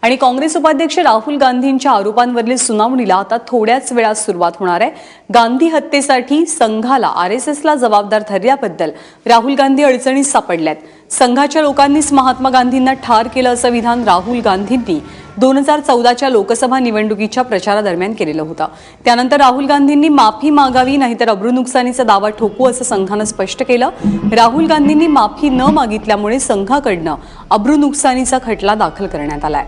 आणि काँग्रेस उपाध्यक्ष राहुल गांधींच्या आरोपांवरील सुनावणीला आता थोड्याच वेळात सुरुवात होणार आहे। गांधी हत्येसाठी संघाला आरएसएसला जबाबदार ठरल्याबद्दल राहुल गांधी अडचणीत सापडल्यात। संघाच्या लोकांनीच महात्मा गांधींना ठार केलं असं विधान राहुल गांधींनी 2014च्या लोकसभा निवडणुकीच्या प्रचारादरम्यान केलेलं होतं। त्यानंतर राहुल गांधींनी माफी मागावी नाहीतर अब्रूनुकसानीचा दावा ठोकू असं संघानं स्पष्ट केलं। राहुल गांधींनी माफी न मागितल्यामुळे संघाकडनं अब्रूनुकसानीचा खटला दाखल करण्यात आलाय।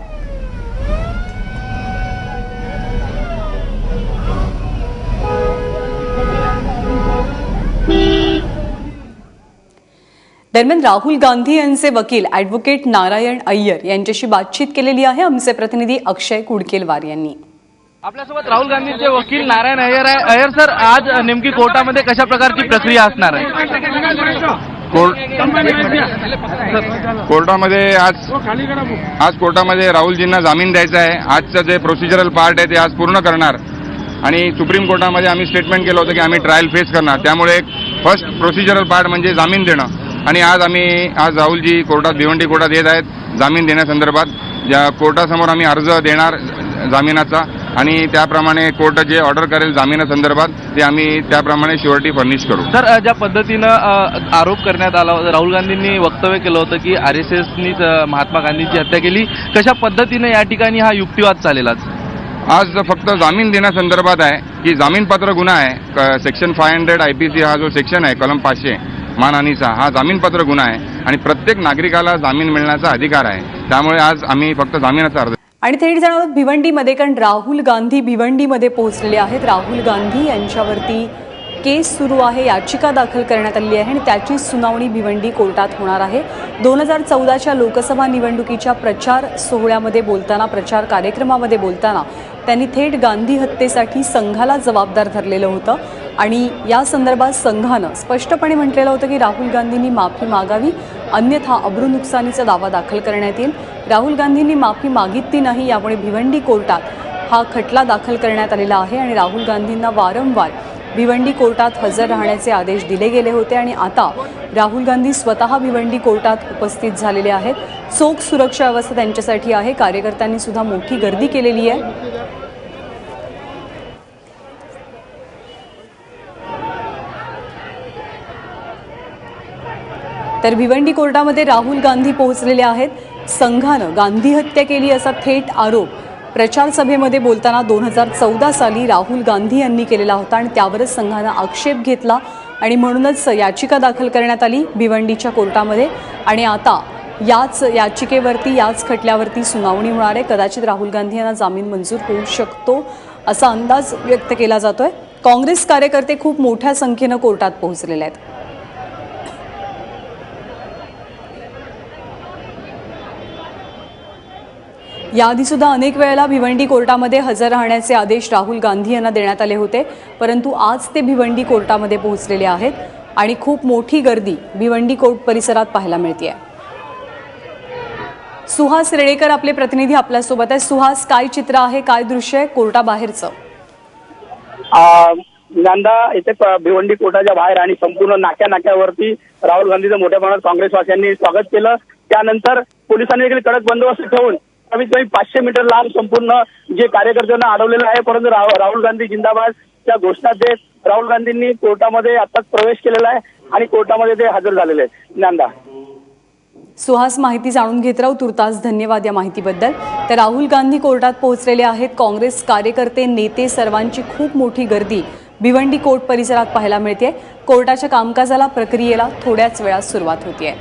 दरम्यान राहुल गांधी यांचे वकील ॲडव्होकेट नारायण अय्यर यांच्याशी बातचीत केलेली आहे आमचे प्रतिनिधी अक्षय कुडकेलवार यांनी। आपल्यासोबत राहुल गांधींचे वकील नारायण अय्यर आहे। अय्यर सर, आज नेमकी कोर्टामध्ये कशा प्रकारची प्रक्रिया असणार आहे? कोर्टामध्ये आज कोर्टामध्ये राहुलजींना जामीन द्यायचा आहे। आजचं जे प्रोसिजरल पार्ट आहे ते आज पूर्ण करणार आणि सुप्रीम कोर्टामध्ये आम्ही स्टेटमेंट केलं होतं की आम्ही ट्रायल फेस करणार। त्यामुळे फर्स्ट प्रोसिजरल पार्ट म्हणजे जामीन देणं आणि आज राहुलजी कोर्टात भिवंडी कोर्टात येत आहेत जामीन देण्यासंदर्भात। ज्या कोर्टासमोर आम्ही अर्ज देणार जामिनाचा आणि त्याप्रमाणे कोर्ट जे ऑर्डर करेल जामिनासंदर्भात ते आम्ही त्याप्रमाणे श्युरिटी फर्निश करू। सर, ज्या पद्धतीनं आरोप करण्यात आला, राहुल गांधींनी वक्तव्य केलं होतं की आरएसएसनीच महात्मा गांधींची हत्या केली, कशा पद्धतीनं या ठिकाणी हा युक्तिवाद चालेल? आज फक्त जामीन देण्यासंदर्भात आहे की जामीनपात्र गुन्हा आहे। सेक्शन 500 IPC हा जो सेक्शन आहे कलम 500 मानहानीचा हा जामीनपात्र गुन्हा आहे आणि प्रत्येक नागरिकाला जामीन मिळण्याचा अधिकार आहे। त्यामुळे आज आम्ही फक्त जामिनाचा अर्ज आणि थेट जाणार आहोत भिवंडीमध्ये, कारण राहुल गांधी भिवंडीमध्ये पोहोचलेले आहेत। राहुल गांधी यांच्यावरती केस सुरू आहे, याचिका दाखल करण्यात आली आहे आणि त्याची सुनावणी भिवंडी कोर्टात होणार आहे। 2014च्या लोकसभा निवडणुकीच्या प्रचार सोहळ्यामध्ये बोलताना, प्रचार कार्यक्रमामध्ये बोलताना त्यांनी थेट गांधी हत्येसाठी संघाला जबाबदार धरलेलं होतं आणि या संदर्भात संघानं स्पष्टपणे म्हटलेलं होतं की राहुल गांधींनी माफी मागावी, अन्यथा अब्रूनुकसानीचा दावा दाखल करण्यात येईल। राहुल गांधींनी माफी मागितली नाही, यामुळे भिवंडी कोर्टात हा खटला दाखल करण्यात आलेला आहे आणि राहुल गांधींना वारंवार भिवंडी कोर्टात हजर राहण्याचे आदेश दिले गेले होते आणि आता राहुल गांधी स्वतः भिवंडी कोर्टात उपस्थित झालेले आहेत। चोख सुरक्षा व्यवस्था त्यांच्यासाठी आहे, कार्यकर्त्यांनी सुद्धा मोठी गर्दी केलेली आहे। तर भिवंडी कोर्टामध्ये राहुल गांधी पोहोचलेले आहेत। संघानं गांधी हत्या केली असा थेट आरोप प्रचार सभेमध्ये बोलताना 2014 साली राहुल गांधी यांनी केलेला होता आणि त्यावरच संघानं आक्षेप घेतला आणि म्हणूनच याचिका दाखल करण्यात आली भिवंडीच्या कोर्टामध्ये आणि आता याच याचिकेवरती, याच खटल्यावरती सुनावणी होणार आहे। कदाचित राहुल गांधी यांना जामीन मंजूर होऊ शकतो असा अंदाज व्यक्त केला जातोय। काँग्रेस कार्यकर्ते खूप मोठ्या संख्येनं कोर्टात पोहोचलेले आहेत। याआधी सुद्धा अनेक वेळेला भिवंडी कोर्टामध्ये हजर राहण्याचे आदेश राहुल गांधी यांना देण्यात आले होते, परंतु आज ते भिवंडी कोर्टामध्ये पोहोचलेले आहेत आणि खूप मोठी गर्दी भिवंडी कोर्ट परिसरात पाहायला मिळते। सुहास रेडेकर आपले प्रतिनिधी आपल्यासोबत आहे। सुहास, काय चित्र आहे, काय दृश्य आहे कोर्टाबाहेरचं? नंदा इथे भिवंडी कोर्टाच्या बाहेर आणि संपूर्ण नाक्यावरती राहुल गांधीचं मोठ्या प्रमाणात काँग्रेसवासियांनी स्वागत केलं। त्यानंतर पोलिसांनी देखील कडक बंदोबस्त ठेवून कमीत कमी 500 मीटर लांब संपूर्ण जे कार्यकर्त्यांना अडवलेलं आहे, परंतु राहुल गांधी जिंदाबाद त्या घोषणा देत राहुल गांधींनी कोर्टामध्ये आताच प्रवेश केलेला आहे आणि कोर्टामध्ये ते हजर झालेले आहेत। नंदा, सुहास, माहिती जाणून घेत राहू, तुर्तास धन्यवाद या माहितीबद्दल। तर राहुल गांधी कोर्टात पोहोचलेले आहेत। काँग्रेस कार्यकर्ते, नेते सर्वांची खूप मोठी गर्दी भिवंडी कोर्ट परिसरात पाहायला मिळते। कोर्टाच्या कामकाजाला, प्रक्रियेला थोड्याच वेळात सुरुवात होतीये।